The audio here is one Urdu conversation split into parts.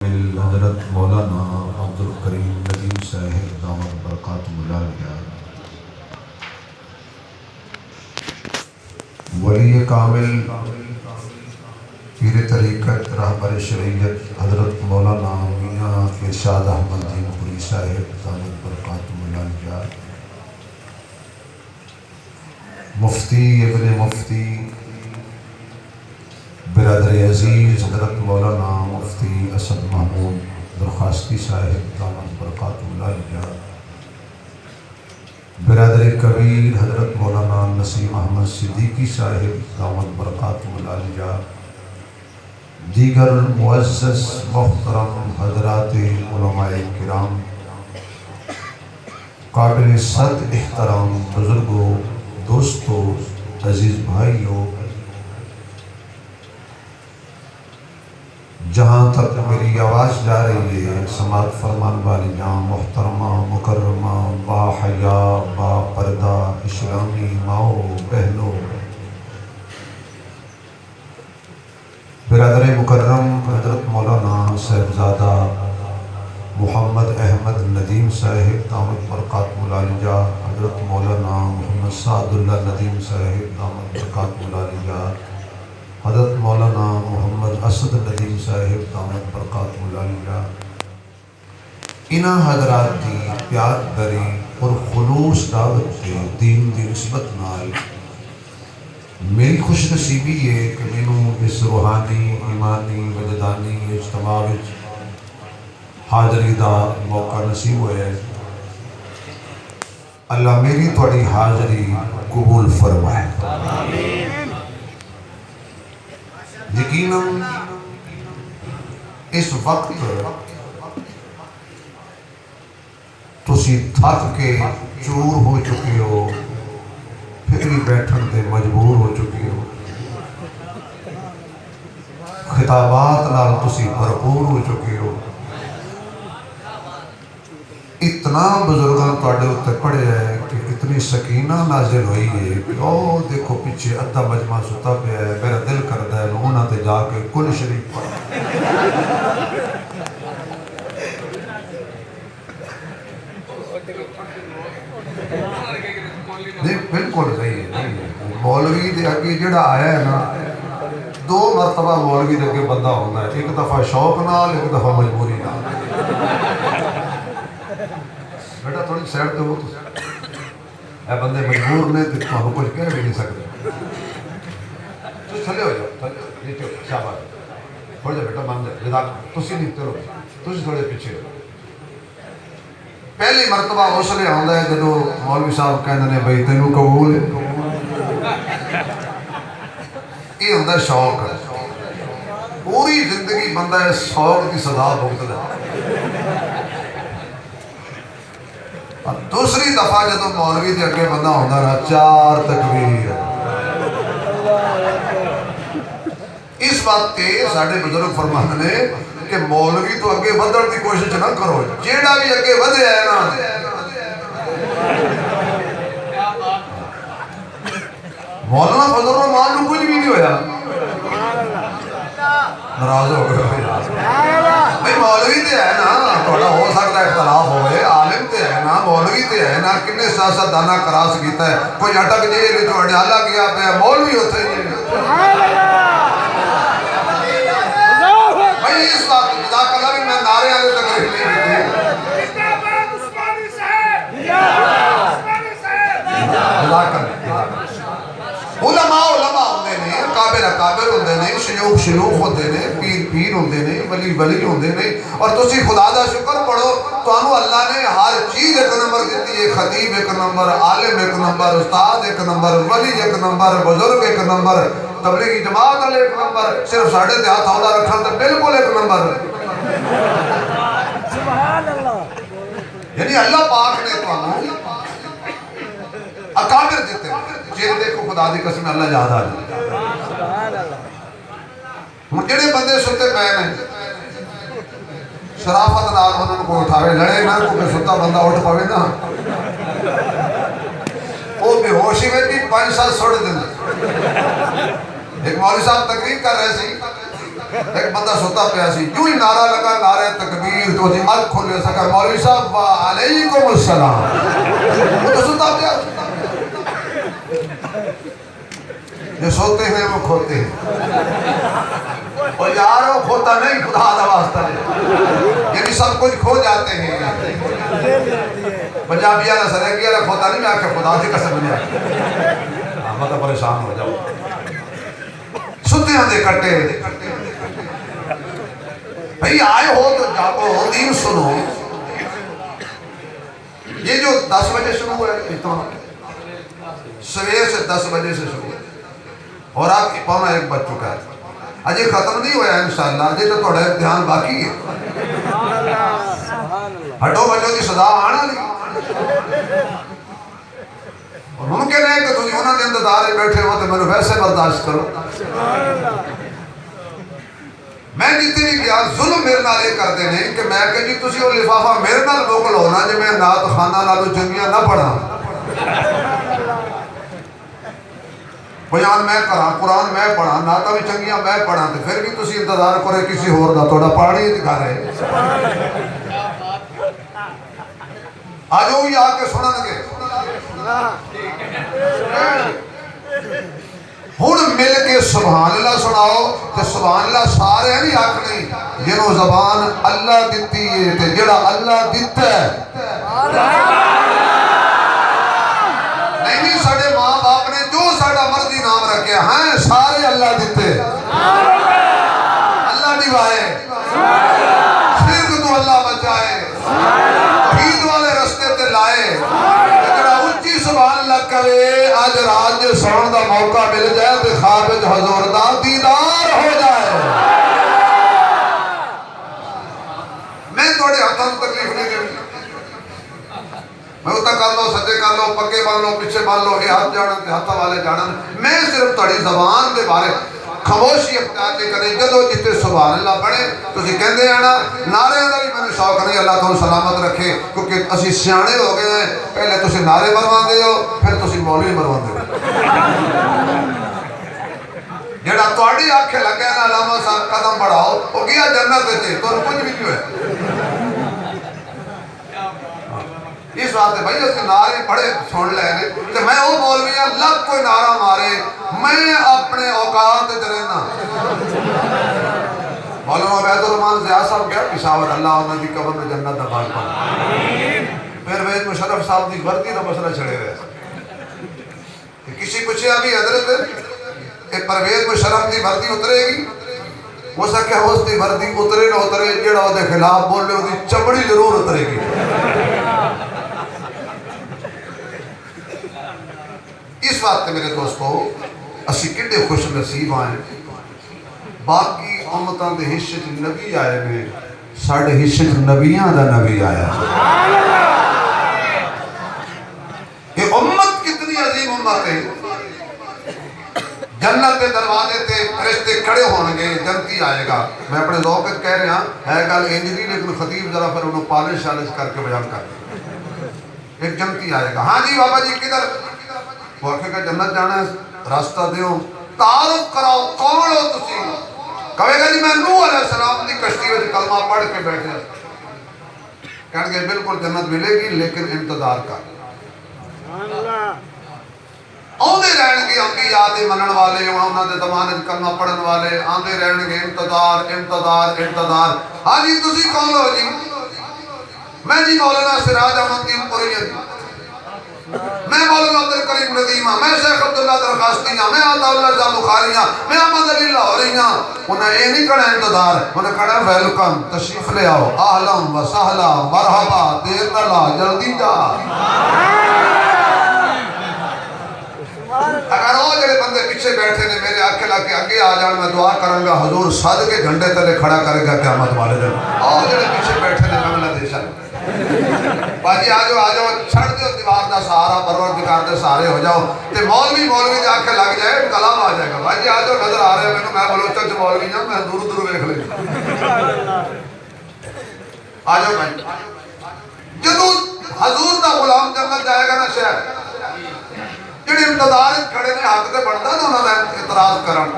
کامل حضرت مولانا عبدالکریم ندیم صاحب دامت برکاتہ العالیہ، ولی کامل پیر طریقت رہبر شریعت حضرت مولانا میاں ارشاد احمد دین پوری صاحب دامت برکاتہ العالیہ، مفتی ابن مفتی برادر عزیز حضرت مولانا مفتی اسد محمود درخواستی صاحب دامت برکاتہ العالیہ، برادر کبیر حضرت مولانا نسیم احمد صدیقی صاحب دامت برکاتہ العالیہ، دیگر معزز محترم حضرات علماء کرام، قابل صد احترام بزرگوں، دوستوں، عزیز بھائیوں، جہاں تک میری آواز جا رہی ہے سماعت فرمان والیاں محترمہ مکرمہ با حیا با پردہ اسلامی ماؤں بہنوں، برادر مکرم حضرت مولانا صاحبزادہ محمد احمد ندیم صاحب دامت برکاتہ العالیہ، حضرت مولانا محمد سعد اللہ ندیم صاحب دامت برکاتہ العالیہ، حضرت مولانا محمد اسد ندیم صاحب دامت برکاتہ العالیہ، انہاں حضرات دی پیار بری اور خلوص دعوت کے دین دی نسبت نال میری خوش نصیبی ہے کہ مینوں اس روحانی ایمانی وجدانی اجتماع وچ حاضری دا موقع نصیب ہویا ہے۔ اللہ میری تھوڑی حاضری قبول فرمائے۔ یقیناً اس وقت تسی تھک کے چور ہو چکے ہو، پھر بھی بیٹھن تے مجبور ہو چکے ہو، خطابات نال تسی بھرپور ہو چکے ہو، اتنا بزرگاں تواڈے اُتے پڑھے ہے کہ اتنی سکینہ نازل ہوئی ہے کہ او دیکھو پیچھے ادھا مجمع ستا پہ ہے، میرا دل کردا ہے انہاں تے جا کے کل شریف پڑھا۔ نہیں بالکل صحیح ہے، مولوی دے اگے جڑا آیا ہے نا، دو مرتبہ مولوی دے اگے بندہ ہوتا ہے، ایک دفعہ شوق نال، ایک دفعہ مجبوری نال۔ بیٹا تھوڑی سیڈ تے ہو، اے بندے مجبور نے تے تانوں کچھ کہہ بھی نہیں سکتے، تسی تھلے ہو جاؤ، تھلے نیچے ہو، شاباش، ہو جا بیٹا مان جا، جزاک تسی نہیں چلو، تسی تھوڑے پیچھے ہو۔ پہلی مرتبہ اس لیے آندا ہے جدو مولوی صاحب کہندے نے بھئی تینوں قبول ہے، یہ ہوندا ہے شوق ہے، پوری زندگی بندہ ہے شوق کی سزا بھگتدا ہے۔ اور دوسری دفعہ جدو مولوی دے اگے بندہ ہوندا نا، چار تکبیر، اس بات تے ساڈے بزرگ فرماندے نے کہ مولوی تو اگے ودھن دی کوشش نہ کرو، جیڑا بھی اگے ودھیا ہے نا مولانا فضل الرحمان نوں کچھ بھی نہیں ہویا، ناراض ہو گئے بھئی مولوی تے ہے نا، تھوڑا ہو سکتا ہے اختلاف ہوئے، عالم تے ہے نا، مولوی تے ہے نا، کنے سیاست دانا کراس کیتا ہے، کوئی اٹک جیل تو اڈیالہ گیا پہ مولوی ہوتے ہیں۔ بھئی اس وقت جزاک اللہ بھی میں نعرے آنے تقریب نہیں دیتی، جزاک اللہ علماء ہوندے نے، کابر اکابر ہوندے نے، شیوخ شیوخ ہوندے نے، پیر پیر ہوندے نے، ولی ولی ہوندے نے، اور تسی خدا دا شکر پڑھو تو انہوں اللہ نے ہر چیز ایک نمبر دیتی ہے، خطیب ایک نمبر، عالم ایک نمبر، استاد ایک نمبر، ولی ایک نمبر، بزرگ ایک نمبر، تبلیغی جماعت والے ایک نمبر، صرف ساڑھے تے ہاتھ عہدہ رکھن تے بالکل ایک نمبر۔ سبحان اللہ، یعنی اللہ پاک نے تو اکابر دیتے ہیں، جیل دیکھو خدا دی قسم اللہ یاد آ جائے۔ ہوں جڑے بندے ستے پے نے شرافت نال انہوں کو اٹھاوے، لڑے نہ کوئی ستا بندہ اٹھ پاوے نا، وہ بے ہوشی میں بھی 5 سال سوڑ دیں۔ ایک مولوی صاحب تقریر کر رہے سی، ایک بندہ ستا پیا سی، یوں ہی نعرہ لگا، نعرے تو دی آج کھولے سکا مولوی صاحب وعلیکم السلام تو ستا دیا جو سوتے ہیں وہ کھوتے ہیں اور یار وہ کھوتا نہیں خدا دا واسطہ ہے یعنی سب کچھ کھو جاتے ہیں پنجابی والا سرنگی والا کھوتا نہیں میں آکے خدا سے قسم نہیں آکے میں تو پریشان ہو جاؤں ستے ہیں دے کٹے بھئی آئے ہو تو جاگو دین سنو یہ جو 10 بجے شروع ہے سویر سے 10 بجے سے شروع ہے اور آپ پونا 1 بج چکا ہے اجے ختم نہیں ہویا انشاءاللہ اجے تو تھوڑا امتحان باقی ہے ہٹو بچوں کی صدا آنا نہیں اور ممکن ہے کہ تم انہوں نے انتظار بیٹھے ہو تو میں ویسے برداشت کرو میں جتنی کیا ظلم میرے نال یہ کرتے ہیں کہ میں کہ جی تسی وہ لفافہ میرے نال موکل ہونا جو میں نات خانہ نالو جنگیاں نہ پڑھا بیان میں کرا قرآن میں پڑھا ناتا بھی چنگیاں میں پڑھا تو پھر بھی تسی انتظار کرے کسی اور دا توڑا پاڑی دکھا رہے آجو ہی آکے سنن گے ہون مل کے سبحان اللہ سناؤ تو سبحان اللہ سارے نہیں آکھنے جنہوں زبان اللہ دیتی ہے تے جڑا اللہ دیتا ہے نہیں ساڑے ماں باپ نے جو ساڑا مرضی نام رکھے ہیں سارے اللہ دیتے اللہ دیوائے شرک تو اللہ بچائے توحید والے رستے تے لائے جڑا اونچی سبحان اللہ کرے آج رات جو سنن دا موقع مل جائے تو خواب حضور دا دیدار ہو جائے میں تھوڑے ہاتھوں تکلیف نہیں دیں میں اتنا کر لو سجے کر لو پکے بن لو پیچھے بن لو یہ ہاتھ جانن تے ہاتھ والے جانن میں صرف تھوڑی زبان دے بارے خاموشی اختیار نہیں کریں جدو جتے سبحان اللہ پڑھے تو اسی کہندے ہیں نا نعرے دا بھی میں نے شوق نہیں اللہ تعالی سلامت رکھے کیونکہ اسی سیانے ہو گئے ہیں پہلے تسی نعرے مرواندے ہو پھر تسی مولوی مرواندے ہو جڑا تواڈی آنکھیں لگے نا علامہ صاحب قدم بڑھاؤ وہ گیا جنت وچ تو کچھ بھی نہیں ہے اس بات ہے بھائی اس کے نعرے پڑھے سن لینے کہ میں وہ مولویاں لگ کوئی نعرہ مارے میں اپنے اوقات رہنا مولانا عبید الرحمان ضیاء صاحب گیا پشاور اللہ انہوں کی قبر میں جنت دبال پا پھر وید مشرف صاحب دی وردی تو مسئلہ چھڑے ہوئے کسی پوچھے ابھی حضرت پرویز مشرف دی وردی اترے گی وہ سکے اس دی وردی اترے نہ اترے جڑا وہ دے خلاف بول لے وہ دی چمڑی ضرور اترے گی اس وقت میرے دوستو اسی کڈے خوش نصیب آئیں باقی امتاں دے حصے نبی آئے میں ساڑھے حصے نبیاں دا نبی آیا یہ امت کتنی عظیم امت ہے جنت کے دروازے تے فرشتے کھڑے ہونگے جنتی آئے گا میں اپنے ذوقت کہہ رہا ہے گل انجلی لیکن خطیب ذرا پھر انہوں پالش شالش کر کے بیان کر ایک جنتی آئے گا ہاں جی بابا جی کدھر وہ آکھے کہ جنت جانا ہے راستہ دیو تعارف کراؤ کون ہو تسی کہے گا جی میں نوح علیہ السلام دی کشتی وچ کلمہ پڑھ کے بیٹھے کہنے گے بالکل جنت ملے گی لیکن انتظار کر آندے رہن گے انبیاء دے منن والے انہوں نے زمانے کلمہ پڑھن والے آندے رہن گے انتظار انتظار انتظار ہاں جی تسی کون ہو جی میں جی مولانا سراج احمد دین پوری میں مولانا عبدالکریم ندیمہ میں شیخ عبداللہ درخواستیاں میں آتا اللہ رضا بخاریاں میں احمد علی لاہوریاں انہیں یہ نہیں کہنا انتظار انہیں کہنا ویلکم تشریف لے آؤ اہلم و سہلا مرحبا دیر نہ لا جلدی جا اگر وہ جڑے بندے پیچھے بیٹھے نے میرے آنکھیں لگے آگے آ جان میں دعا کروں گا حضور صادق کے جھنڈے تلے کھڑا کرے گا قیامت والے دن اور جڑے پیچھے بیٹھے نے بنگلہ دیش باجی آجو چھڑ دیو دیوار دا سہارا پروردگار دے سہارے ہو جاؤ تے مولوی دے آنکھیں لگ جائے کلام آ جائے گا باجی آجو نظر آ رہے ہیں میں بلوچن سے مولوی جاؤں میں دور دور دیکھ لیں آجو بھائی جدو حضور دا غلام جنت جائے گا نا شہر جڑے امتدار کھڑے نے حق تے بڑھتا نا انہوں نے اعتراض کرن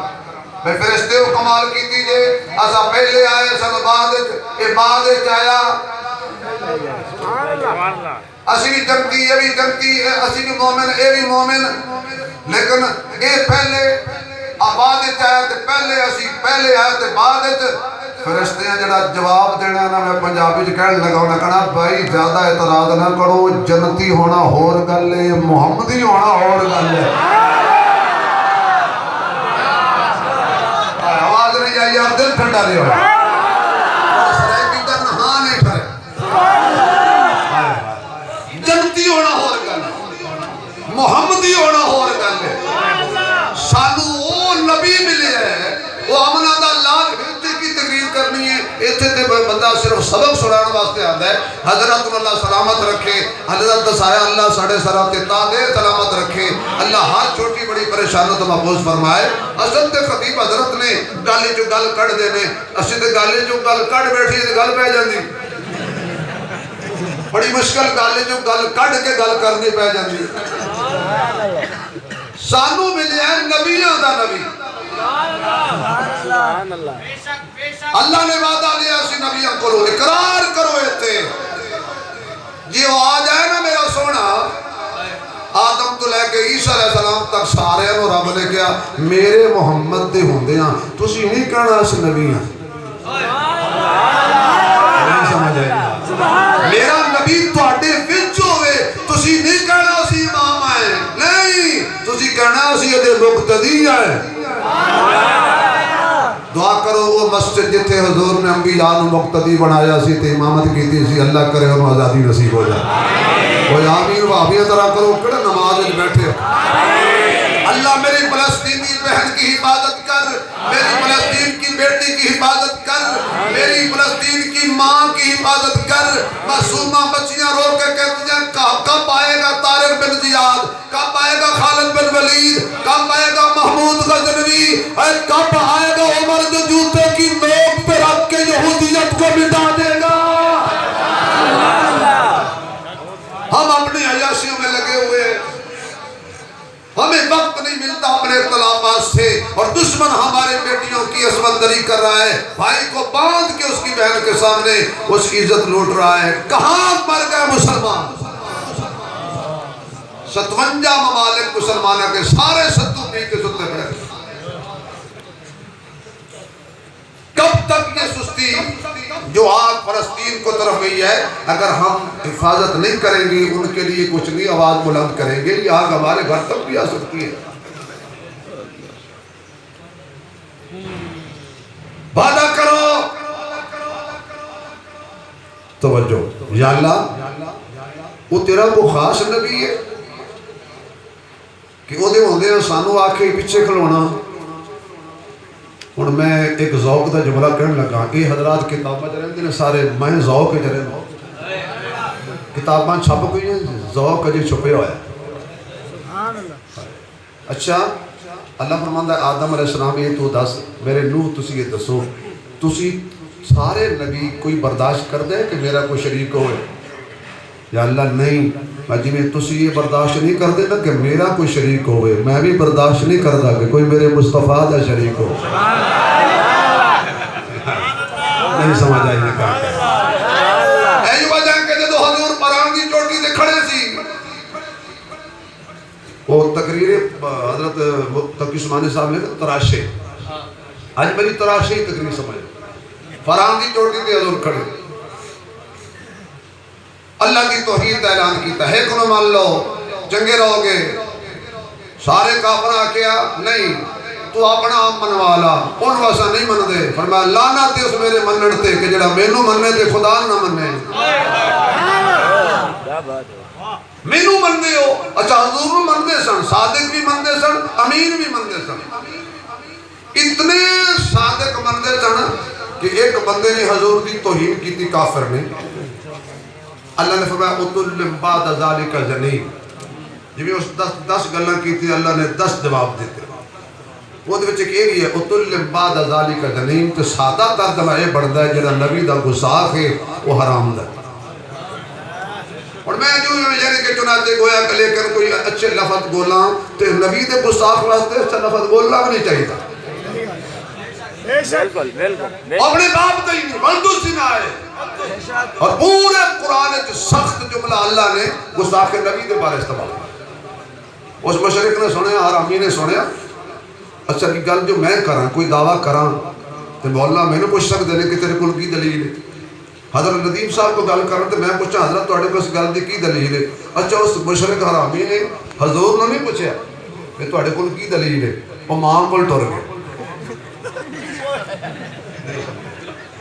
میں فرشتے ہو کمال کی تیجے اسا پہلے آئے سن بعد آیا اسی بھی جنتی یہ بھی جنتی اسی بھی مومن اے بھی مومن لیکن اے پہلے آباد آیا تے پہلے اسی پہلے آیا تے بعد فرشتے ہیں جڑا جواب دینا نا میں پنجابی جو کہنے لگا انہیں کہنا بھائی زیادہ اعتراض نہ کرو جنتی ہونا ہور گل ہے محمدی ہونا ہور گل ہے آواز نہیں آئی یار دل ٹھنڈا لے ہوئے سرائکی کا نہاں نہیں ٹھرے جنتی ہونا ہور گل ہے محمدی ہونا ہور گل ہے سانو وہ نبی ملے ہے وہ امنہ دا لال بھیجتے کی تقریر کرنی ہے ایتھے تے بندہ صرف سبق سنانے واسطے آتا ہے حضرت اللہ سلامت رکھے حضرت دسایا اللہ ساڑھے سرات دے سلامت رکھے اللہ ہر چھوٹی بڑی پریشانوں تو محفوظ فرمائے اصل تے خطیب حضرت نے گالی جو گل کڑ دینے اسی تے گالی جو گل کڑ بیٹھی تے گل پہ جاندی بڑی مشکل گالی جو گل کڑ کے گل کرنی پہ جاندی سانو ملے ہیں نبیوں دا نبی اللہ نے وعدہ لیا اسی نبیوں کرو اقرار کرو ایتے جی وہ آ جائے نا میرا سونا آدم تو لے کے عیسیٰ علیہ السلام تک سارے ہیں اور رب نے کیا میرے محمد دے ہوندے ہیں تسی نہیں کہنا اس نبی ہیں نہیں سمجھ آئے میرا نبی تو آٹے وچ ہوئے تسی نہیں کہنا اسی امام آئے نہیں تسی کہنا اسی ادھے مقتدی آئے دعا کرو وہ مسجد جتے حضور نے انبیاء مقتدی بنایا سی تے امامت کی تھی سی اللہ کرے اور آزادی نصیب ہو جائے کوئی آمین وابیہ طرح کرو کڑا نماز میں بیٹھے اللہ میری فلسطینی بہن کی حفاظت کر میری فلسطین کی بیٹی کی حفاظت کر میری فلسطین کی ماں کی حفاظت کر معصومہ بچیاں رو کے کہتے ہیں کب آئے گا طارق بن زیاد کب آئے گا خالد بن ولید کب آئے گا محمود غزنوی کب آئے گا عمر جو جوتے کی نوک پہ رکھ کے یہودیت کو مٹا دے گا ہم اپنی عیاشیوں میں لگے ہوئے ہمیں وقت نہیں ملتا اپنے اختلافات سے اور دشمن ہمارے بیٹیوں کی عصمت دری کر رہا ہے بھائی کو باندھ کے اس کی بہن کے سامنے اس کی عزت لوٹ رہا ہے کہاں مر گئے مسلمان 57 ممالک مسلمانوں کے سارے ستو پی کے ستے پڑے کب تک یہ سستی جو آگ فلسطین کو طرف گئی ہے اگر ہم حفاظت نہیں کریں گے ان کے لیے کچھ نہیں آواز بلند کریں گے یہ آگ ہمارے گھر تک بھی آ سکتی ہے وعدہ کرو توجہ یا اللہ وہ تیرا وہ خاص نبی ہے کہ وہ دے ہوندے ہیں سانو آکھے پیچھے کھلونا اور میں ایک ذوق دا جملہ کرنے لگا یہ حضرات کتاباں جرہن دے سارے میں ذوق جرہن کتاباں چھپ گئی ہیں ذوق جی چھپے ہوئے اچھا اللہ فرماندہ ہے آدم علیہ السلام یہ تو دس میرے نوح تسی یہ دسو تسی سارے نبی کوئی برداشت کر دے کہ میرا کوئی شریک ہوئے یا اللہ نہیں جی میں تسی یہ برداشت نہیں کر دے نا کہ میرا کوئی شریک ہوئے میں بھی برداشت نہیں کرتا کہ کوئی میرے مصطفیٰ دا شریک ہو نہیں سمجھ آئی نے کہا ایجو وجہ کہ جدو حضور پران دی چوٹی دے کھڑے سی وہ تقریر حضرت تقی عثمانی صاحب نے تراشے آج میری تراشے ہی تقریر سمجھ پران دی چوٹی دے حضور کھڑے اللہ کی توحید اعلان کیتا ہے کنو مان لو جنگے رہو گے سارے کافرہ کیا نہیں تو اپنا آپ منوالا ان واسا نہیں من دے فرمایا لانا تے اس میرے مننٹے کہ جڑا مینو مننے تے خدا نہ مننے مینو من دے ہو اچھا حضور بھی من دے سن صادق بھی من دے سن امین بھی من دے سن اتنے صادق من دے سن کہ ایک بندے نے حضور دی توہین کی تھی کافر نے اللہ نے فرمایا اُتُلِّمْ بَعْدَ ذَلِكَ جَنِيمْ جب اس 10 گلہ کی تھی اللہ نے 10 جواب دیتے وہ دے بچے کہ ایک یہ اُتُلِّمْ بَعْدَ ذَلِكَ جَنِيمْ تو سادہ ترجمہ یہ بڑھتا ہے جنہا نبی دا گساخ ہے وہ حرام دا اور میں جو یعنی کہ چنانچہ گویا کہ لے کر کوئی اچھے لفظ بولا تو نبی دے گساخ واسطے اچھا لفظ بولنا بھی نہیں چاہیے تھا بالکل بالکل اپنے باپ کا ہی نہیں بلدو سے نہ آئے. اور پورے قرآن جو سخت جملہ اللہ نے گستاخ نبی کے بارے استعمال. اس مشرق نے سنیا، حرامی نے سنیا، اچھا کی گل جو میں کراں کوئی دعویٰ کراں تو مولا میں نے پوچھ سکتے ہیں کہ تیرے کول کی دلیل ہے. حضرت ندیم صاحب کو گل کرن تو میں پوچھا حضرت تواڈے کول اس گل دی کی دلیل ہے. اچھا اس مشرق حرامی نے حضور نے نہیں پوچھا کہ تواڈے کول کی دلیل ہے، وہ ماں کول ٹر گئے.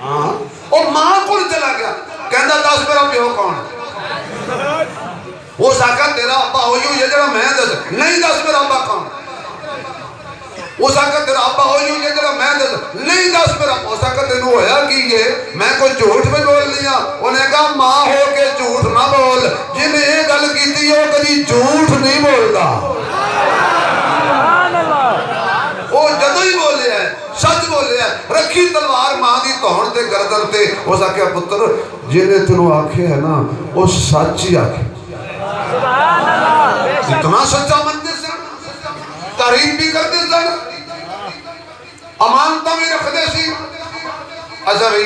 ہاں وہ ماں کول چلا گیا، کہندا دس میرا پیو کون ہے. وہ ساکا تیرا ابا ہوئی ہوئی ہے جڑا میں دس نہیں، دس میرا ابا کون ہے. وہ ساکا تیرا ابا ہوئی ہوئی ہے جڑا میں دس نہیں، دس میرا. وہ ساکا تینوں ہویا کی یہ میں کوئی جھوٹ میں بول لیا. انہیں کہا ماں ہو کے جھوٹ نہ بول، جن نے یہ گل کیتی ہے وہ کبھی جھوٹ نہیں بولتا. وہ جدو ہی بولے ہے سچ بولے ہے. رکھی تلوار ماں دی تہن تے گردن تے. وہ ساکا پتر جنہیں تینوں آکھے ہے نا وہ سچ ہی آکھے. اتنا سچا منتے سن، تعریف بھی کرتے سن، امانتہ بھی رکھتے سی. اچھا بھئی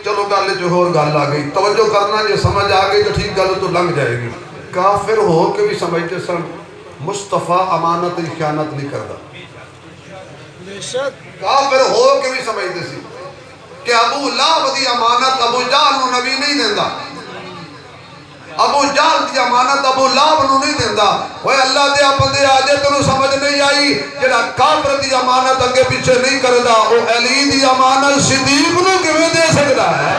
چلو گل جو اور گل آ گئی، توجہ کرنا، یہ سمجھ آ گئی تو ٹھیک، گل تو لنگ جائے گی. کافر ہو کے بھی سمجھتے سن مصطفیٰ امانت خیانت نہیں کرتا. کافر ہو کے بھی سمجھتے سی کہ ابو لہب دی امانت ابو جہل نو نبی نہیں دیندہ، ابو جہل دی امانت ابو لہب نو نہیں دیندہ. وہ اللہ دے بندے آجے تنوں سمجھ نہیں آئی جڑا کافر دی امانت اگے پیچھے نہیں کردا وہ علی دی امانت صدیق نو کیویں دے سکدا ہے.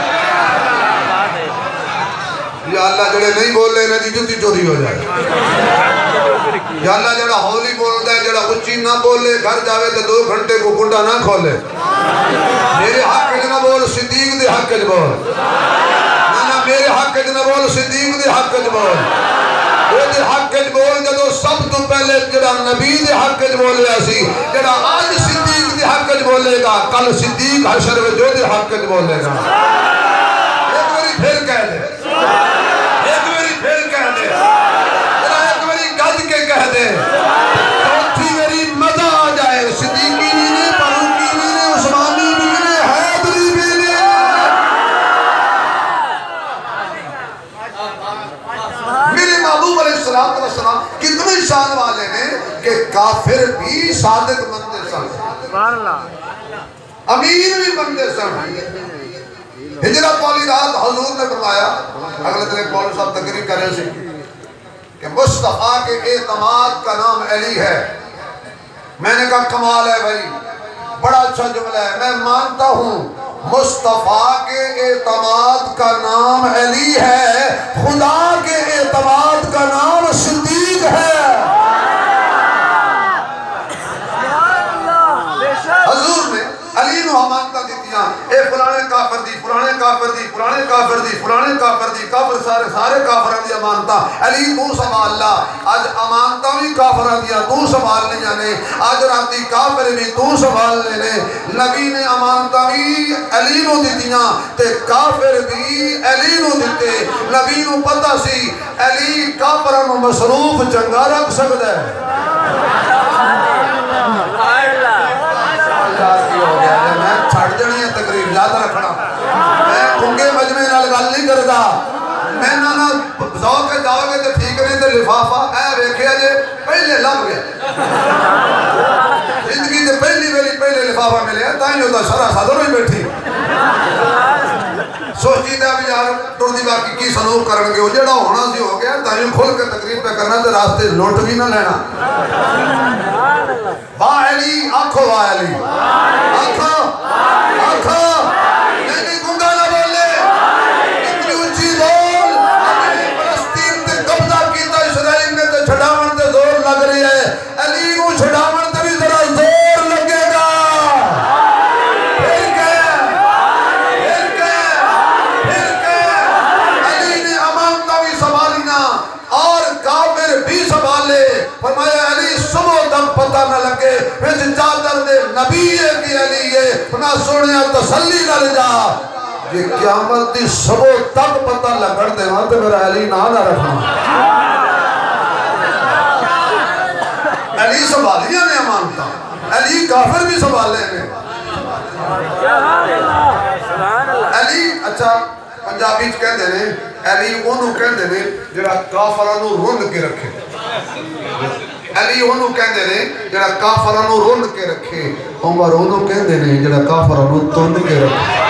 یا اللہ جڑے نہیں بول رہے انہاں دی جُتی چوری ہو جائے. یا اللہ جڑا ہولی بولدا ہے، جڑا اچھی نہ بولے، گھر جاوے تو 2 گھنٹے کو کنڈا نہ کھولے. میرے حق وچ نہ بول، صدیق دے حق وچ بول. میرے حق وچ نہ بول، صدیق دے حق وچ بول. وہ دے حق وچ بول جدوں سب تو پہلے جڑا نبی دے حق وچ بولیا سی، جڑا آج صدیق دے حق وچ بولے گا کل صدیق حشر وچ جو دے حق وچ بولے گا. ایک باری پھر کہہ دے، ایک باری پھر کہہ دے، ایک باری گج کے کہہ دے، چوتھی باری مزہ آ جائے. صدیقی بھی نے، فاروقی بھی نے، عثمانی بھی نے، حیدری بھی نے. میرے محبوب علیہ السلام کتنے شان والے نے کہ کافر بھی صادق بندے سن، امین بھی بندے سن. ہجرت والی رات حضور نے فرمایا، اگلے دن ایک مولوی صاحب تقریر کر رہے تھے کہ مصطفیٰ کے اعتماد کا نام علی ہے. میں نے کہا کمال ہے بھائی، بڑا اچھا جملہ ہے، میں مانتا ہوں مصطفیٰ کے اعتماد کا نام علی ہے، خدا کے اعتماد کا نام صدیق ہے. حضور نے علی نو امانتاں دتیاں، اے فلانے کافر دی، فلانے کافر دی، فلانے کافر دی، فلانے کافر دی، کافر سارے کافراں دی امانتاں علی تو سنبھال لا. اج امانتاں بھی کافراں دیاں تو سنبھال لیاں نے، اج راتی کافر بھی تو سنبھال لے نے. نبی نے امانتاں بھی علی نو دتیاں تے کافر بھی علی نو دتے. نبی نو پتہ سی علی کافراں نو مصروف چنگا رکھ سکدا ہے. میں چھڑ جانی ہے تقریر، یاد رکھنا. میں کنگے مجمع نال گل نہیں کردا. میں نہ ذوق کے جاؤ گے تو ٹھیک نہیں تو لفافہ اے ویکھیا جے پہلے لب گیا. زندگی دے پہلی باری پہلے لفافہ ملیا تائیں جو شرح صدر ہوئی بیٹھی. سوچی دا بھی یار ٹردی باقی کی سلوک کرن گے، وہ جڑا ہونا سی ہو گیا. تائیں کھل کے تقریر پہ کرنا تو راستے لوٹ بھی نہ لینا. واہ علی، آنکھو واہ علی، آنکھو آنکھو نہیں گنگا نہ بولے، اتنی اونچی بول. فلسطین تے قبضہ کیتا اسرائیل نے تے چھڑاون تے زور لگ رہی ہے، علی کو چھڑاون تے بھی ذرا زور لگے گا. علی نے امانتاں بھی سنبھالیاں اور کافر بھی سنبھالے. فرمایا علی صبح تک پتہ نہ لگے وچ چادر دے نبی ہے کہ علی ہے. نہ سنیا تسلی نہ لے جا یہ قیامت دی صبح تک پتہ لگن دے وہاں تے میرا علی نہ رکھنا. علی سنبھالیاں نے امانتاں، علی کافر بھی سنبھالے نے. علی اچھا پنجابی چ کہندے نے علی اونوں کہندے نے جڑا کافراں نوں رن کے رکھے علی اونوں کہندے نے جڑا کافراں نوں رن کے رکھے عمر اونوں کہندے نے جڑا کافراں نوں تن کے رکھے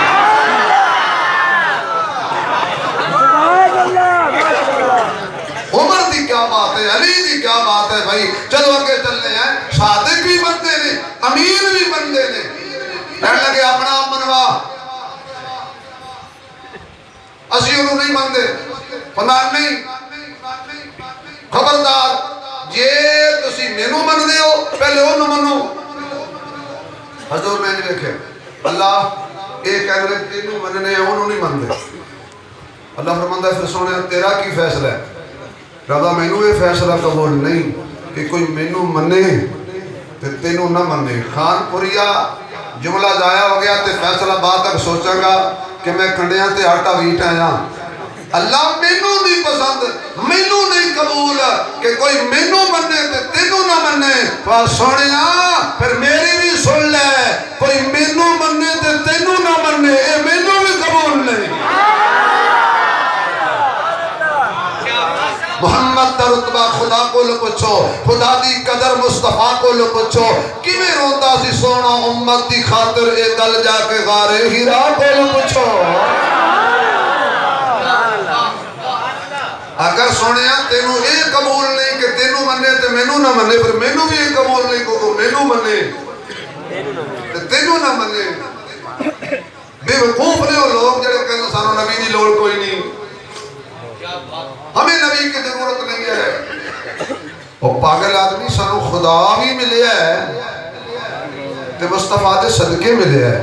عمر دی کیا بات ہے علی دی کیا بات ہے بھائی چلو آگے چلنے ہیں صادق بھی بندے نے امین بھی بندے نے کہنے لگے اپنا آپ منوا اسی انہوں نہیں مندے فرمان نہیں خبردار جے تسی مینوں من دے ہو پہلے انہوں منو حضور میں نے دیکھے اللہ ایک کہنے لگے تینوں مننے ہیں انہوں نہیں مندے اللہ فرماندہ ہے پھر سونے تیرا کی فیصلہ ہے رضا مینوں یہ فیصلہ قبول نہیں کہ کوئی مینوں منے تے تینوں نہ منے خان پوریا جملہ ضائع ہو گیا تے فیصلہ بعد تک سوچاں گا کہ میں کنڈیاں تے آٹا ویٹ آیا اللہ مینوں نہیں پسند مینوں نہیں قبول کہ کوئی مینوں منے تے تینوں نہ منے پر سونیا پھر میری بھی سن لے کوئی مینوں منے تے تینوں نہ منے اے مینوں بھی قبول نہیں محمد دا رتبہ خدا کو لو پچھو خدا دی قدر مصطفیٰ کو لو پچھو کیویں روندا سی سونا امت دی خاطر اے گل جا کے غارے ہیرا کو لو پچھو اگر سونیا تینوں اے قبول نہیں کہ تینوں منے تے مینوں نہ منے پھر مینوں بھی اے قبول نہیں کہ مینوں منے تے تینوں نہ منے بے وقوف نے وہ لوگ جڑے کہندے سانو نبی دی لوڑ کوئی نہیں ہمیں نبی کی ضرورت نہیں ہے اور پاگل آدمی سانو خدا بھی ملے ہے تے مصطفیٰ دے صدقے ملے ہے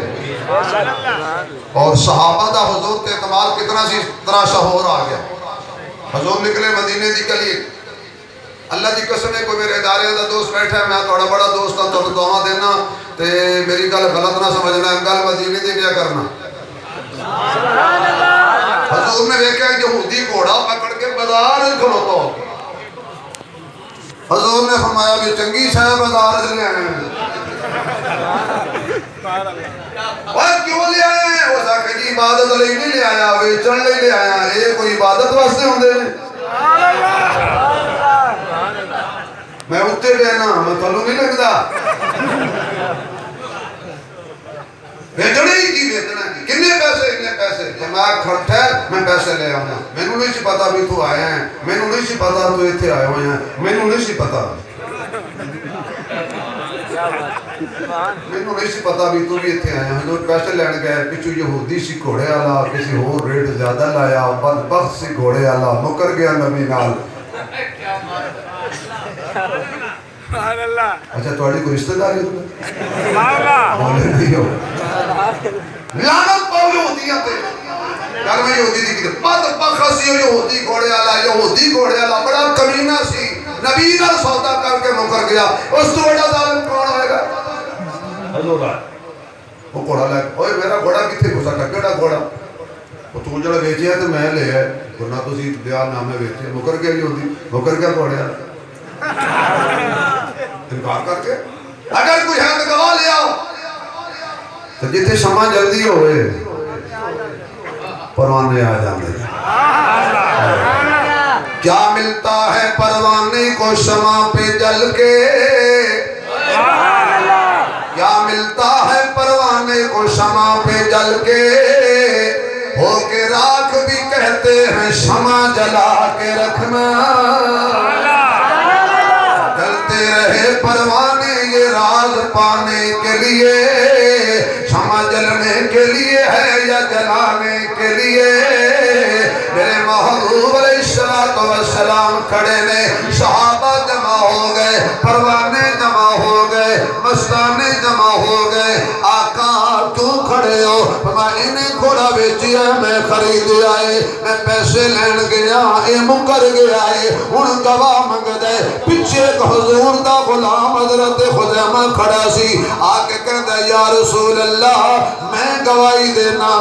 اور صحابہ دا حضور کے اعتماد کتنا سی طرح شہور آ گیا حضور نکلے مدینے دی گلی اللہ دی قسم ہے کوئی میرے ادارے دا دوست بیٹھا ہے میں تھوڑا بڑا دوست ہوں تو دعا دینا تے میری گل غلط نہ سمجھنا گل مدینے دی کیا کرنا حضور نے دیکھا یہودی گھوڑا پکڑ کے بازار کھلوتا ہو حضور نے فرمایا بھی چنگی شاہ بازار سے لے آئے ہیں اور کیوں لے آئے ہیں وہ ساکھے جی عبادت لے نہیں لے آیا ویچن لے لے آیا یہ کوئی عبادت واسطے ہوں دے میں اتھے لینا میں تھلو نہیں لگتا بیچنے ہی کی بیچنا کی کنے پیسے جماعت کھڑتا ہے میں پیسے لے آؤں میں نے نہیں سی پتا بھی تو آئے ہیں میں نے نہیں سی پتا تو اتھے آئے ہوئے ہیں میں نے نہیں سی پتا میں نے نہیں سی پتا بھی تو بھی اتھے آئے ہیں حضور پیسے لین گئے پچھو یہودی سی گھوڑے آلا کسی اور ریٹ زیادہ لایا بدبخت سی گھوڑے آلا مکر گیا نبی نال اچھا توڑی کو رشتہ داری بولے نہیں ہو لعنت پاؤ یہودیاں تے کر میں یہودی دی کتاب بدبخت سی یہودی گھوڑے آلا بڑا کمینہ سی نبی نال سودا کر کے مکر گیا اس تو بڑا ظالم کون ہوئے گا حضور وہ گھوڑا لے اوئے میرا گھوڑا کتھے گھسا کیڑا گھوڑا وہ تو جڑا بیچیا تے میں لے ہے ورنہ تسی دیار نامے بیچے مکر گیا یہودی مکر گیا گھوڑے آلا انکار کر کے اگر کوئی ہے تو گواہ لے آؤ تو جتنے شمع جلدی ہوئے پروانے آ جاندے کیا ملتا ہے پروانے کو شمع پہ جل کے کیا ملتا ہے پروانے کو شمع پہ جل کے ہو کے راکھ بھی کہتے ہیں شمع جلا کے رکھنا جلتے رہے پروانے یہ راز پانے کے لیے شمع جلنے کے لیے ہے یا جلانے کے لیے میرے محبوب علیہ السلام کھڑے نے صحابہ جمع ہو گئے پروانے جمع ہو گئے مستانے جمع ہو گئے آقا کیوں کھڑے ہو میں انہیں گھوڑا بیچی ہے میں خرید آئے میں پیسے لین گیا اے مکر گیا ہے ان گواہ منگ دے پیچھے ایک حضور دا غلام حضرت خزیمہ کھڑا سی آکے کہتا ہے یا رسول اللہ میں گواہی دینا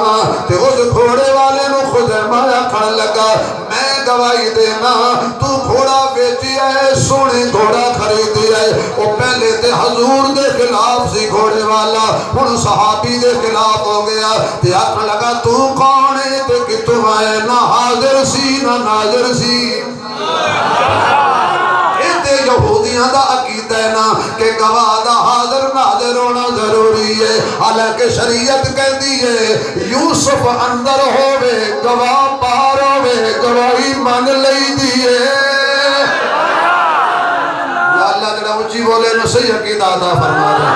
تے اس گھوڑے والے نو خزیمہ کھڑ لگا میں گواہی دینا تو گھوڑا بیچی ہے سونے گھوڑا خریدی ہے وہ پہلے تے حضور دے خلاف سی گھوڑے والا ہن صحابی دے خلاف ہو گیا تے آکھن لگا تو کون ہے تے کتوں آئے نہ حاضر سی نہ ناظر سی یہودیاں دا عقیدہ ہے نا کہ گواہ دا حاضر ناظر ہونا ضروری ہے حالانکہ شریعت کہتی ہے یوسف اندر ہووے گواہ باہر ہووے گواہی من لئی دیئے یا اللہ جڑا اچھی بولے نو صحیح عقیدہ عطا فرما دے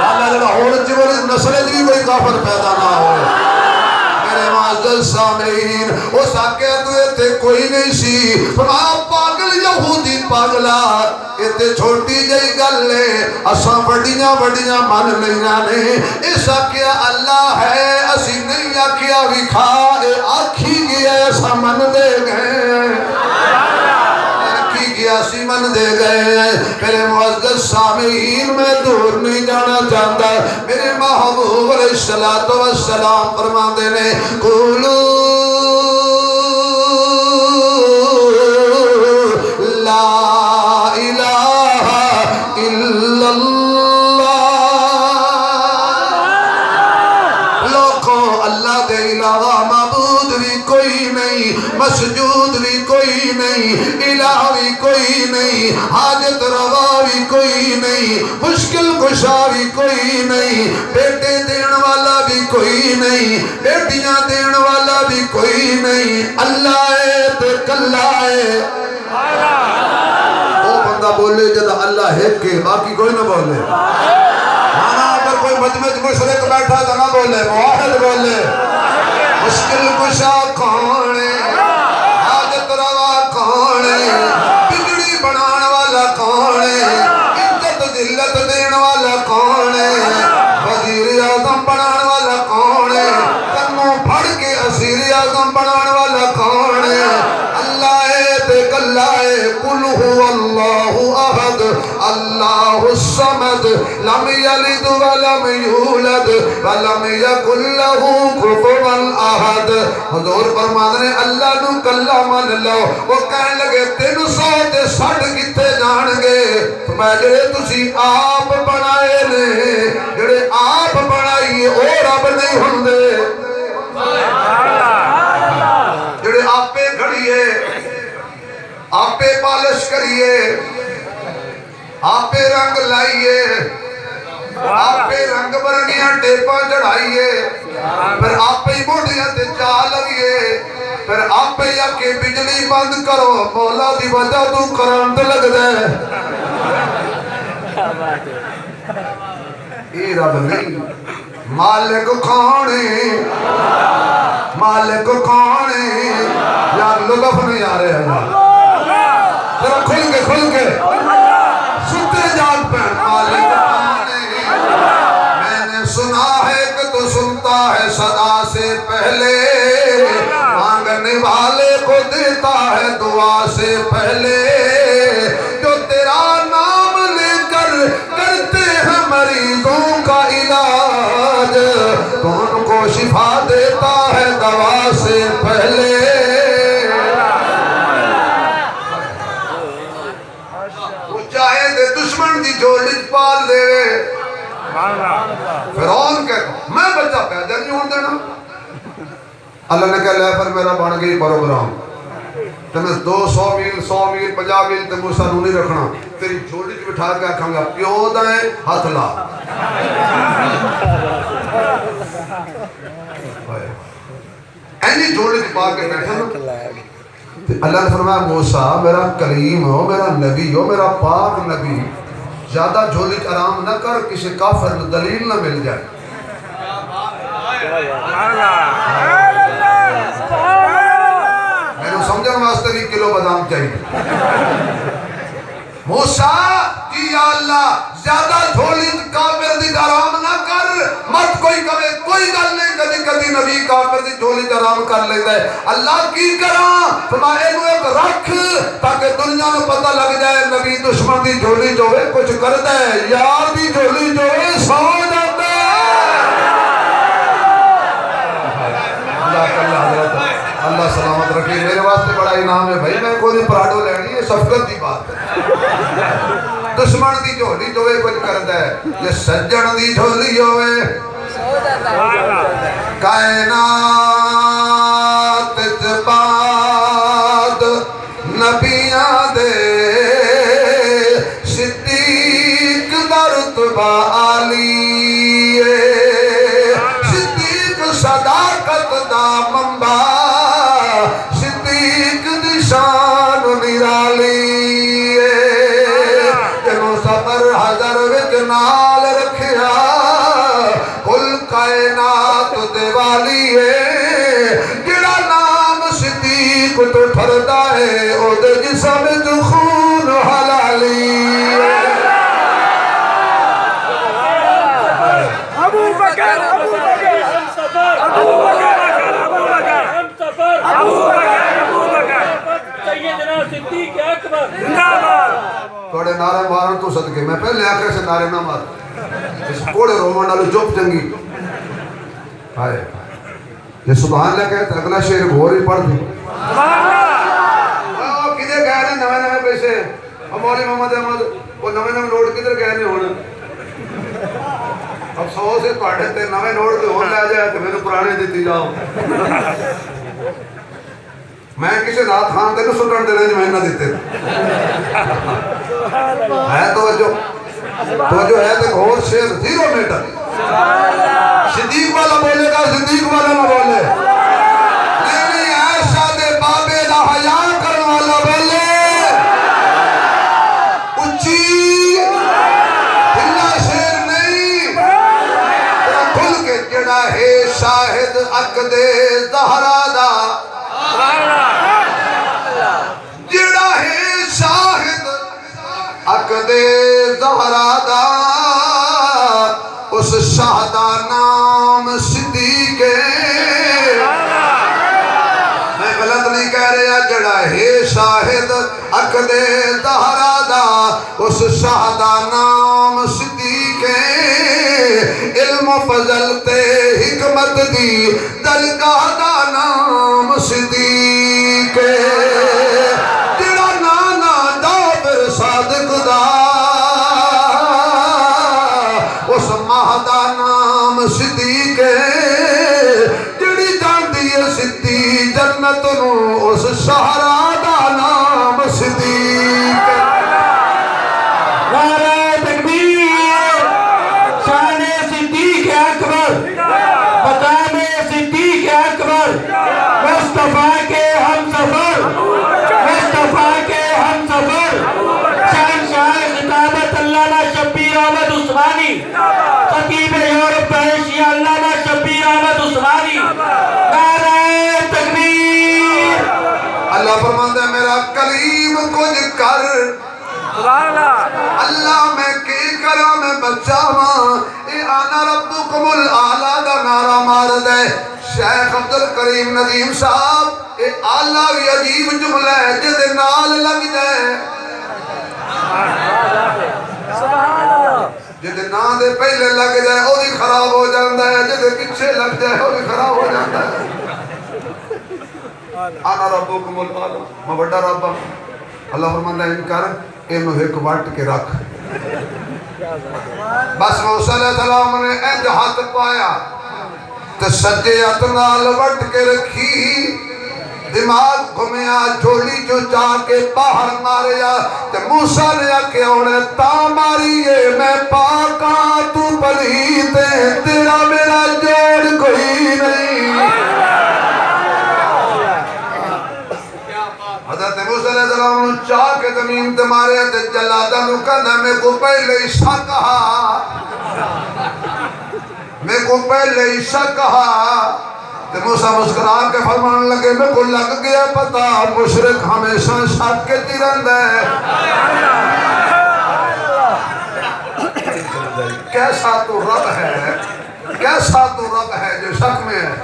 یا اللہ جڑا ہون اچھی بولے نسلیں بھی کوئی کافر پیدا نہ ہوئے میرے معزز سامعین اس آقے تے کوئی نہیں سی فرمایا پاگل یہودی پاگلا تے چھوٹی جائی گل لے اساں بڑیاں بڑیاں من نہیں آنے اس آقیا اللہ ہے اسی نہیں آقیا بھی کھا اے آکھی گیا ایسا من دے گئے آکھی گیا سی من دے گئے میرے معزز سامعین میں دور نہیں جانا چاہتا میرے محبوب علیہ السلام فرما دینے قولو لا الہ الا اللہ لوگوں اللہ دے علاوہ معبود بھی کوئی نہیں مسجود بھی کوئی نہیں الہ بھی کوئی نہیں حاجت روا بھی کوئی نہیں مشکل کشا بھی کوئی نہیں بیٹے دین والا بھی کوئی نہیں بیٹیاں دین والا بھی کوئی نہیں اللہ ہے تے کلا ہے وہ بندہ بولے جدا اللہ ہے کہ باقی کوئی نہ بولے اگر کوئی مجمع مشرک بیٹھا تو نہ بولے موحد بولے مشکل کشا کون ہے حاجت روا کون ہے بگڑی بنان والا کون ہے عزت ذلت دین والا کون ہے وزیر اعظم بنان والا کون ہے کنوں پھڑ کے اسیر اعظم بنان والا کون ہے اللہ ہے تے کلا ہے قل هو اللہ احد اللہ الصمد لم یلد ولم یولد ولم یکن له کفوا احد حضور فرماتے ہیں اللہ نو کلا من لو وہ کہن لگے 300 تے 60 کتے جان گے میں جڑے تسی آپ بنائے نے جڑے آپ بنائیے او رب نہیں ہوندے جڑے آپے کھڑیے آپے پالش کریے آپے رنگ لائیے آپے رنگ برنیاں ٹیپاں چڑھائیے پھر آپے ہی موڑیاں تے چا لگیے پھر آپے یا کے بجلی بند کرو مولا دی وجہ تو کرنٹ لگ دے اے رب نہیں مالک کھانے مالک کھانے یار لطف نہیں آ رہے ہیں ذرا کھل کے ستے جاگ پہن مالک کھانے میں نے سنا ہے کہ تو سنتا ہے صدا سے پہلے مانگنے والے کو دیتا ہے دعا سے پہلے جو تیرا نام لے کر کرتے ہیں مریضوں کا علاج کون کو شفا دیتا ہے دوا سے پہلے وہ چاہے دے دشمن دی جوڑی پال دے فرعون کہتا میں بچہ پیدا نہیں ہون دینا اللہ نے کہا لے پر میرا بن گئی پروگرام تو میں 200 میل 100 میل 50 میل تے موسیٰ نو نہیں رکھنا تیری جھوڑی جو بٹھا کے آکھاں گا پیو دائیں ہاتھ لا اینی جھوڑی جو پا کے بیٹھا نا اللہ نے فرمایا موسیٰ میرا کریم ہو میرا نبی ہو میرا پاک نبی زیادہ جھولی آرام نہ کر کسی کافر دلیل نہ مل جائے میں نے سمجھن واسطے بھی کلو بادام چاہیے موسیٰ کہ یا اللہ زیادہ جھولی کافر دی آرام نہ کر مت کوئی کبھی کوئی گل نہیں کدی کدی نبی کافر دی جھولی آرام کر لیتا ہے اللہ کی کراں فرمایا انہوں ایک رکھ تاکہ دنیا میں پتہ لگ جائے نبی دشمن دی جھولی جو ہے کچھ کرتا ہے یار دی جھولی جو ہے سو جاتا ہے اللہ سلامت رکھے میرے واسطے بڑا انعام ہے بھائی میں کوئی پراڈو لینی ہے شفقت دی بات ہے دشمن دی جھولی جوے کچھ کردا ہے جے سجن دی جھولی ہوئے کائنات بعد نبیاں دے صدیق دا رتبہ عالی صدیق صداقت دا منبع صدیق دی شان نرالی جنوں سفر حضر وچ نال رکھیا کل کائنات دے والی جڑا نام صدیق تو ٹھردا ہے او دے جسم وچ خون حلالی ابو بکر سیدنا صدیق اکبر زندہ باد توڑے نعرہ مارن تو صدقے میں پہلے آخر سے نعرے نہ مار اس کوڑے رومان ڈالو چپ چنگی آئے یہ سبحان اللہ کہتے اگلا شعر گھور ہی پڑھ دی کدھر گئے نے نوے نوے پیسے مولی محمد احمد وہ نوے نوے نوٹ کدھر گئے نے ہونا اب سو سے پاڑھے تے نوے نوٹ کے ہون لے جائے تو میں نے پرانے دیتی جاؤ میں کسی رات خان تے نو سٹن دے رہے میں نہ دیتے ہے توجہ ہے تے اور شیر 0 میٹر صدیق والا بولے گا صدیق والا نہ بولے نہیں عائشہ دے بابے دا حیا کرن والا بولے اچھی ہلا شیر نہیں کھل کے جڑا ہے شاہد عقد زہرا دا جڑا ہے شاہد عقد زہرا دا اس شاہ دا نام صدیق میں غلط نہیں کہہ رہا جڑا ہے شاہد عقد زہرا دا اس شاہ دا نام صدیق علم و فضل تے حکمت دی درگاہ دا نام صدیق جڑا نانا جابر صادق دا اس ماہ دا نام صدیق جڑی جاندی ہے صدی جنت نو اس شہرہ دا نام صدیق نعرہ تکبیر شان صدیق اکبر مقام صدیق اکبر مصطفیٰ کے ہم سفر مصطفیٰ کے ہم سفر شہنشاہ خطابت علامہ شبیر احمد عثمانی خطیب یورپ ایشیا علامہ شبیر احمد عثمانی نعرہ تکبیر اللہ فرماتا ہے میرا کلیم کچھ کر اللہ میں کی کرا میں بچاواں اے آنا ربکم الاعلی دا نعرہ مار دے شیخ عبدالکریم ندیم صاحب اے آلہ بھی عجیب جملہ ہے جدے نال لگ جائے جدے نال دے پہلے لگ جائے وہ بھی خراب ہو جاندہ ہے جدے پیچھے لگ جائے وہ بھی خراب ہو جاندہ ہے آنا ربکم الاعلی میں بڑا رب اللہ فرماتا ہے انکار اینو ایک وٹ کے رکھ بس موسیٰ علیہ السلام نے اینج ہاتھ پایا تے سجے ہاتھ نال وٹ کے رکھی دماغ گھمیا جھولی جو جا کے باہر ماریا تے موسیٰ نے آکے اوڑے تا ماریے میں پاکاں تو پلید تیرا میرا جوڑ کوئی نہیں حضرت موسیٰ علیہ السلام نے چاہ کے زمین تے مارے تے جلادہ نو کہنا میں کو پہلے عشاء کہا میں کو پہلے عشاء کہا تے موسیٰ مسکرا کے فرمان لگے میں کو لگ گیا پتا مشرک ہمیشہ شک کے تیرند ہے کیسا تو رب ہے کیسا تو رب ہے جو شک میں ہے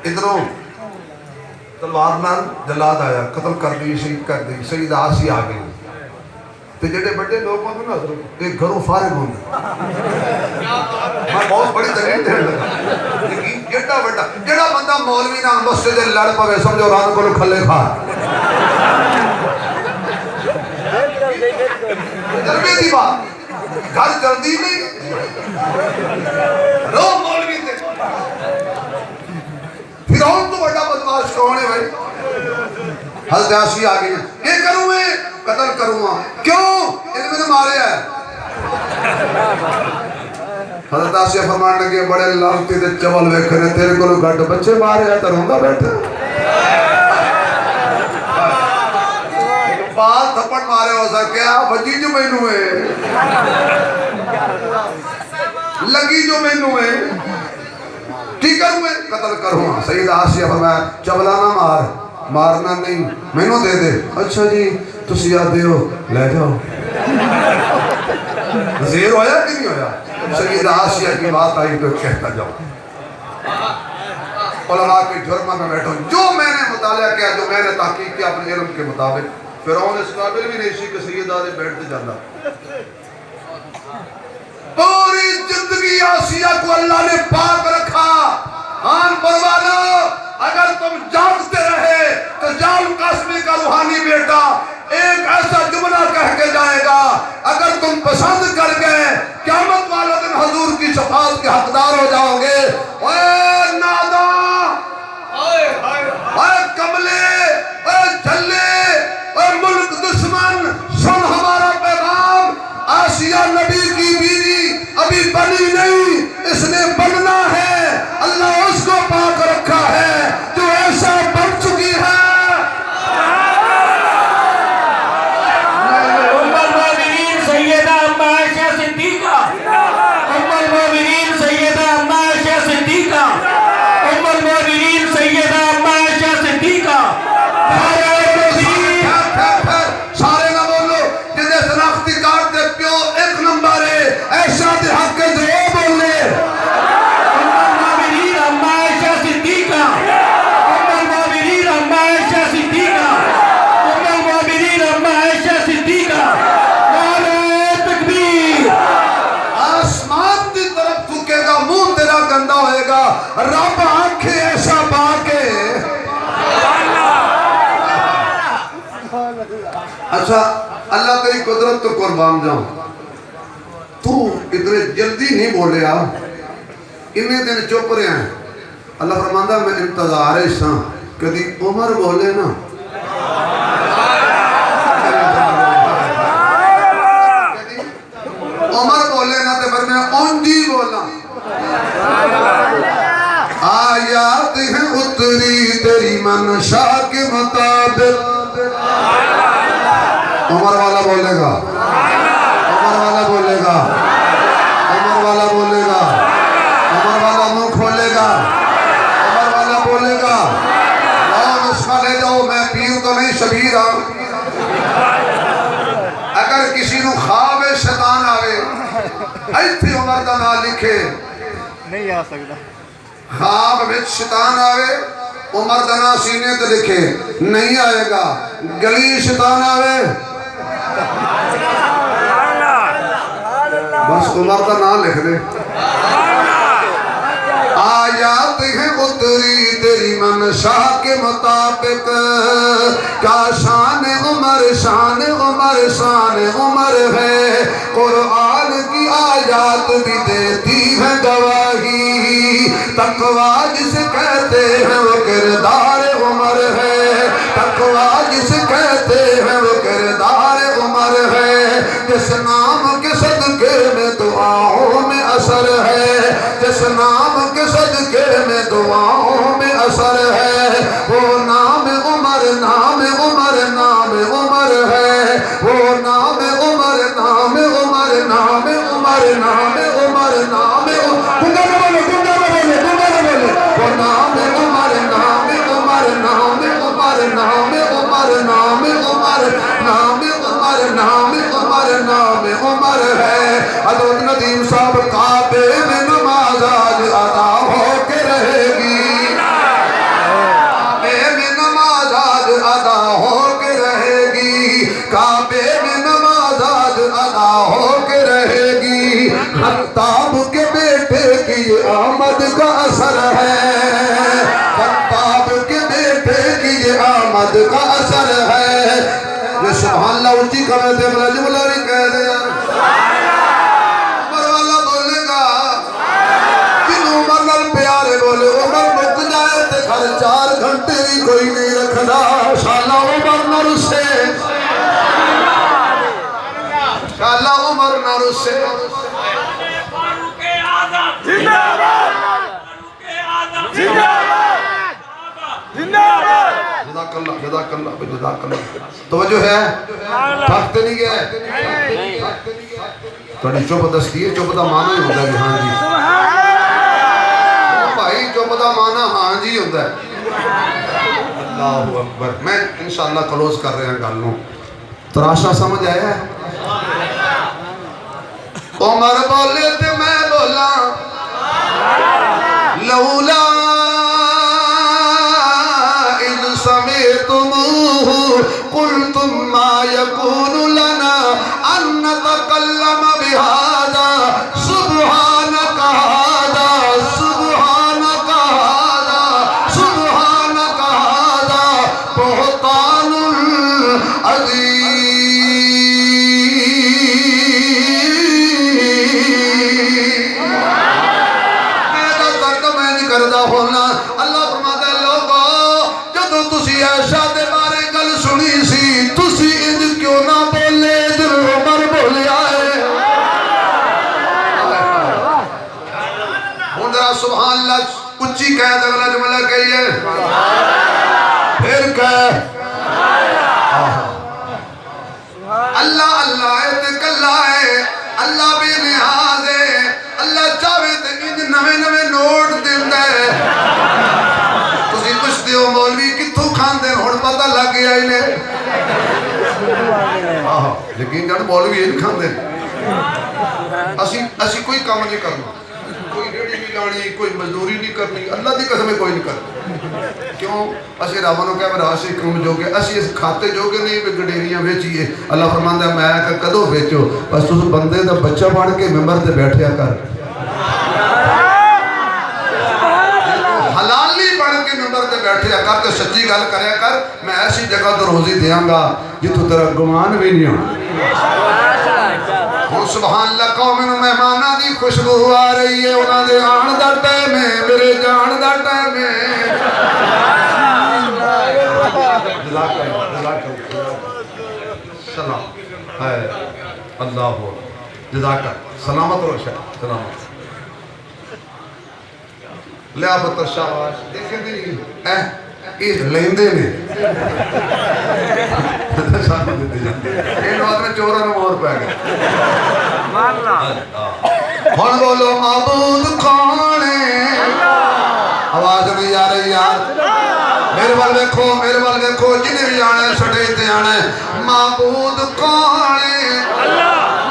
ادھروں تلوار نال جلاد آیا قتل کر دی شہید کر دی سیدہ آسی آگئی تے جڑے بڑے لوگ ہوندے نا حضرت ایک گھروں فارغ ہوندے میں بہت بڑی دلیل دین لگا لیکن جڑا بڑا جڑا بندہ مولوی نال مسجد لڑ پوے سمجھو رات کو کھلے کھا مولوی دی بات گھر جلدی نہیں رو مولوی تے فرعون تو بڑا بدماش کون ہے بھائی؟ حضرت آسی آگے یہ کروں میں قتل کروں گا کیوں؟ انہیں میں مارے ہے حضرت آسی فرمان لگے بڑے لانتی دے چول ویکھنے تیرے کو گھٹ بچے مارے ہے ترہنگا بیٹھے بات تھپڑ مارے ہو سکیا بجی جو میں نوے لگی جو میں نوے کی کروں میں قتل کروں سید آسیہ فرمایا چبلانا مارنا نہیں میں نو دے دے اچھا جی تو سیاہ دیو لے جاؤ نظیر ہویا کہ نہیں ہویا سید آسیہ کی بات آئی تو کہتا جاؤ علماء کی جرمہ میں بیٹھوں جو میں نے مطالعہ کیا جو میں نے تحقیق کیا اپنے علم کے مطابق فرعون اس قابل بھی نہیں سی کہ سید آدھے بیٹھتے جانا پوری زندگی آسیہ کو اللہ نے پاک رکھا آن پروانو اگر تم جاگتے رہے تو جال قاسمی کا روحانی بیٹا ایک ایسا جملہ کہہ کے جائے گا اگر تم پسند کر گئے قیامت والا دن حضور کی شفاعت کے حقدار ہو جاؤ گے اے ناداں اے کملے اے جھلے اے ملک دشمن سن ہمارا پیغام آسیہ نبی کی بیوی ابھی بنی نہیں اس نے بننا ہے اللہ اس کو پاک رکھا ہے جو ایسا بن چکی ہے ام المومنین سیدہ اما عائشہ صدیقہ ام المومنین سیدہ اما عائشہ صدیقہ ام المومنین سیدہ اما عائشہ صدیقہ سارے نہ بولو جنہیں شناختی کارڈ دے پیو ایک نمبر ہے ایسا دے حق کے جو بول لے ام المومنین اما عائشہ صدیقہ ام المومنین اما عائشہ صدیقہ ام المومنین اما عائشہ صدیقہ نعرہ تکبیر آسمان دی طرف تھوکے گا منہ تیرا گندا ہوئے گا رب آنکھیں ایسا باکے اچھا اللہ تیری قدرت تو قربان جاؤں تو اتنے جلدی نہیں بولے آ انہیں دن چپ رہے ہیں اللہ فرماندہ میں انتظار ہے ساں کدی عمر بولے نا عمر بولے نا تے پھر میں اونجی بولا آیات ہیں اتری تیری منشا کے مطابق عمر والا بولے گا عمر والا بولے گا عمر والا بولے گا عمر والا منہ کھولے گا عمر والا بولے گا لاؤ نسخہ لے جاؤ میں پیر تو نہیں شبیر ہوں اگر کسی نو خواب شیطان آوے ایتھی عمر دا نام لکھے نہیں آ سکتا خواب میں شیطان آوے عمر دا نام سینے تے لکھے نہیں آئے گا گلی شیطان آوے بس عمر کا نام لکھ دے آیات ہیں اتری تیری منشا کے مطابق کیا شان عمر شان عمر شان عمر ہے قرآن کی آیات بھی دیتی ہے گواہی تقوی جسے کہتے ہیں وہ کردار عمر ہے تقوی جسے کہتے ہیں وہ کردار عمر ہے جس نام کے صدقے میں دعاؤں میں اثر ہے جس نام کے صدقے میں دعاؤں میں اثر ہے وہ نام عمر نام عمر نام عمر ہے وہ نام عمر نام عمر نام عمر نام عمر نام وہ نام عمر نام عمر نام عمر نام عمر نام عمر نام عمر نام عمر نام عمر ہے حضرت ندیم صاحب کعبے میں نماز آج ادا ہو کے رہے گی کعبے میں نماز آج ادا ہو کے رہے گی کعبے میں نماز آج ادا ہو کے رہے گی خطاب کے بیٹے کی آمد کا اثر ہے خطاب کے بیٹے کی آمد کا اثر ہے یہ سبحان اللہ اونچی کرے تھے بلا جملہ بھی کہہ دیا بھی کوئی نہیں رکھدا شالا عمر نہ رسے شالا عمر نہ رسے فاروق اعظم زندہ باد فاروق اعظم زندہ باد جزاک اللہ جزاک اللہ جزاک اللہ توجہ ہے تھکتے نہیں گئے تھوڑی چپ دستی ہے چپ دا معنی ہی ہوتا ہے ہاں جی بھائی چپ دا معنی ہاں جی ہوتا ہے اللہ اکبر میں انشاءاللہ کلوز کر رہے ہیں گالوں تراشا سمجھ آیا ہے عمر بولے تھے میں بولا لولا إذ سمعتموه قلتم ما يكون لنا أن نتكلم بهذا سبحانك هذا سبحانك هذا سبحانك هذا بهتان عظيم کردہ ہونا اللہ فرماتا ہے لوگو جدو تسی ایشا دے بارے گل سنی سی تسی انج کیوں نہ بولے جب عمر بولے آئے ہوں ذرا سبحان اللہ اچھی کہہ دے اگلا جملہ کہیے پھر کہہ اللہ اللہ ہے تکلہ ہے اللہ بے نیاز ہے اللہ چاہے تے انج نوے نوے نوٹ دیندہ ہے تسی پوچھتے ہو مولوی کتھوں کھاندے ہیں ہن پتہ لگ گیا انہیں لیکن جان مولوی انج کھاندے ہیں اسی کوئی کام نہیں کرنا کوئی ریڑی نہیں لانی کوئی مزدوری نہیں کرنی اللہ دی قسم کوئی نہیں کرنا کیوں اسی رابانوں کہا میرا اسی کم جو گے اسی اس کھاتے جو گے نہیں گڈیریاں بیچیے اللہ فرماندہ ہے میں کہ کدو بیچو بس تو بندے دا بچہ بڑھ کے ممبر تے بیٹھیا کر حلالی بڑھ کے ممبر تے بیٹھیا کر تو سچی گل کریا کر میں ایسی جگہ تو روزی دیاں گا جتو تیرا گمان بھی نہیں ہوں سبحان اللہ قومن مہمانہ دی خوشبو آ رہی ہے انہاں دے آن دا ٹائم ہے میرے جان دا ٹائم ہے سلام ہے اللہ ہو جزاکر سلامت روشہ سلامت لیا بطر شاہواز دیکھیں دی اس لیندے نے شاہواز دیتے جاندے ان وقت میں چورہ نے مور پہ گئے ہن بولو معبود کون ہے آواز نہیں آ رہی یار میرے وال دیکھو جنہیں بھی آنے سٹے تے آنے معبود کون ہے